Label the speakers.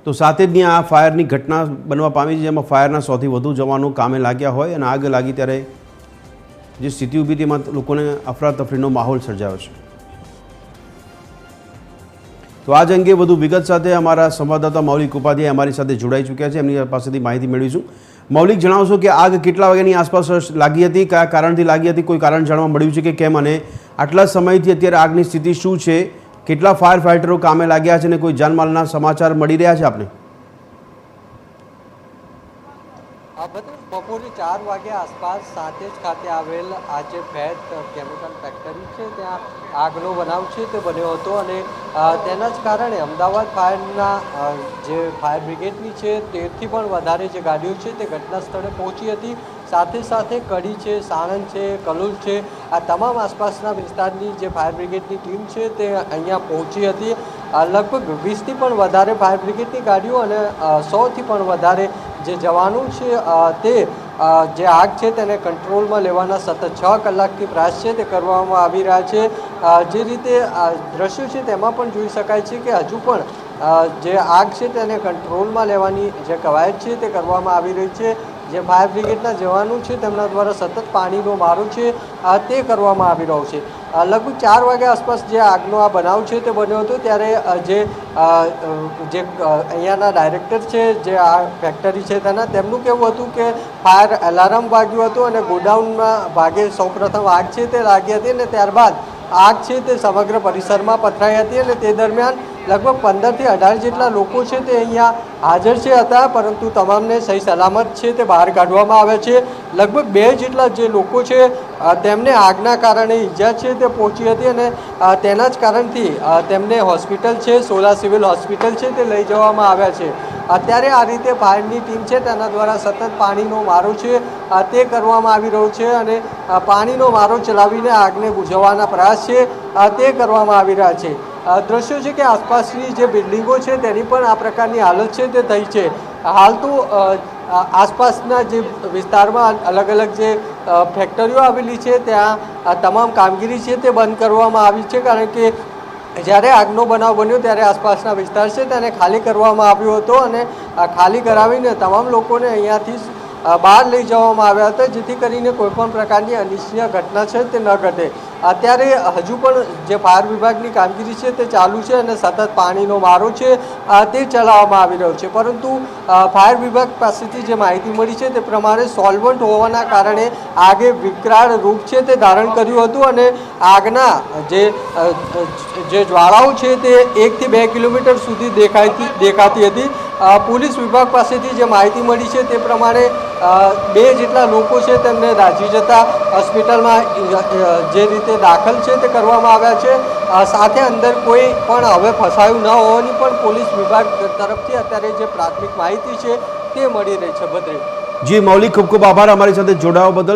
Speaker 1: તો સાથે જ આ ફાયરની ઘટના બનવા પામી છે, જેમાં ફાયરના 100થી વધુ જવાનો કામે લાગ્યા હોય અને આગ લાગી ત્યારે જે સ્થિતિ ઊભી તેમાં લોકોને અફરાતફરીનો માહોલ સર્જાયો છે। તો આજ અંગે વધુ વિગત સાથે અમારા સંવાદદાતા મૌલિક ઉપાધ્યાય અમારી સાથે જોડાઈ ચૂક્યા છે, એમની પાસેથી માહિતી મેળવીશું। મૌલિક, જણાવશો કે આગ કેટલા વાગ્યાની આસપાસ લાગી હતી, કયા કારણથી લાગી હતી, કોઈ કારણ જાણવા મળ્યું છે કે કેમ, અને આટલા સમયથી અત્યારે આગની સ્થિતિ શું છે, કેટલા ફાયર ફાઇટરો કામે લાગ્યા છે અને કોઈ જાનમાલના સમાચાર મળી રહ્યા છે આપને?
Speaker 2: બપોરે 4 વાગ્યા આસપાસ સાતેજ ખાતે આવેલ આ જે ફેટ કેમિકલ ફેક્ટરી છે ત્યાં આગનો બનાવ છે તે બન્યો હતો અને તેના જ કારણે અમદાવાદ ફાયરના જે ફાયર બ્રિગેડની છે 13થી પણ વધારે જે ગાડીઓ છે તે ઘટના સ્થળે પહોંચી હતી। સાથે સાથે કડી છે, સાણંદ છે, કલોલ છે, આ તમામ આસપાસના વિસ્તારની જે ફાયર બ્રિગેડની ટીમ છે તે અહીંયા પહોંચી હતી। લગભગ 20થી પણ વધારે ફાયર બ્રિગેડની ગાડીઓ અને 100થી પણ વધારે જે જવાનો છે તે જે આગ છે તેને કંટ્રોલમાં લેવાના સતત 6 કલાકથી પ્રયાસ છે તે કરવામાં આવી રહ્યા છે। જે રીતે દ્રશ્યો છે તેમાં પણ જોઈ શકાય છે કે હજુ પણ જે આગ છે તેને કંટ્રોલમાં લેવાની જે કવાયત છે તે કરવામાં આવી રહી છે। જે ફાયર બ્રિગેડના જવાનો છે તેમના દ્વારા સતત પાણીનો મારો છે તે કરવામાં આવી રહ્યો છે। લગભગ 4 વાગ્યા આસપાસ જે આગનો આ બનાવ છે તે બન્યો હતો ત્યારે જે અહીંયાના ડાયરેક્ટર છે જે આ ફેક્ટરી છે તેમનું કહેવું હતું કે ફાયર એલાર્મ વાગ્યું હતું અને ગોડાઉનમાં ભાગે સૌપ્રથમ આગ છે તે લાગી હતી અને ત્યારબાદ આગ છે તે સમગ્ર પરિસરમાં પથરાઈ હતી અને તે દરમિયાન લગભગ 15થી 18 જેટલા લોકો છે તે અહીંયા હાજર હતા, પરંતુ તમામને સહી સલામત છે તે બહાર કાઢવામાં આવ્યા છે। લગભગ 2 જેટલા જે લોકો છે તેમને આગના કારણે ઈજા છે તે પહોંચી હતી અને તેના જ કારણથી તેમને હોસ્પિટલ છે, સોલા સિવિલ હોસ્પિટલ છે તે લઈ જવામાં આવ્યા છે। અત્યારે આ રીતે ફાયરની ટીમ છે તેના દ્વારા સતત પાણીનો મારો છે તે કરવામાં આવી રહ્યો છે અને પાણીનો મારો ચલાવીને આગને બુઝાવવાના પ્રયાસ છે તે કરવામાં આવી રહ્યા છે। દ્રશ્યો છે કે આસપાસની જે બિલ્ડિંગો છે તેની પણ આ પ્રકારની હાલત છે તે થઈ છે। હાલ તો આસપાસના જે વિસ્તારમાં અલગ અલગ જે ફેક્ટરીઓ આવેલી છે ત્યાં તમામ કામગીરી છે તે બંધ કરવામાં આવી છે, કારણ કે જ્યારે આગનો બનાવ બન્યો ત્યારે આસપાસના વિસ્તાર છે તેને ખાલી કરવામાં આવ્યો હતો અને ખાલી કરાવીને તમામ લોકોને અહીંયાથી બહાર લઈ જવામાં આવ્યા હતા, જેથી કરીને કોઈપણ પ્રકારની અનિચ્છનીય ઘટના છે તે ન ઘટે। અત્યારે હજુ પણ જે ફાયર વિભાગની કામગીરી છે તે ચાલુ છે અને સતત પાણીનો મારો છે તે ચલાવવામાં આવી રહ્યો છે, પરંતુ ફાયર વિભાગ પાસેથી જે માહિતી મળી છે તે પ્રમાણે સોલ્વન્ટ હોવાના કારણે આગે વિકરાળ રૂપ છે તે ધારણ કર્યું હતું અને આગના જે જ્વાળાઓ છે તે 1 થી 2 કિલોમીટર સુધી દેખાતી હતી। પોલીસ વિભાગ પાસેથી જે માહિતી મળી છે તે પ્રમાણે 2 જેટલા લોકો છે તેમને દાઝી જતા હોસ્પિટલમાં જે રીતે દાખલ છે તે કરવામાં આવ્યા છે। સાથે અંદર કોઈ પણ હવે ફસાયું ન હોવાની પણ પોલીસ વિભાગ તરફથી અત્યારે જે પ્રાથમિક માહિતી છે તે મળી રહી છે। ભદ્રેશ
Speaker 1: જી મૌલિક, ખૂબ ખૂબ આભાર અમારી સાથે જોડાવા બદલ।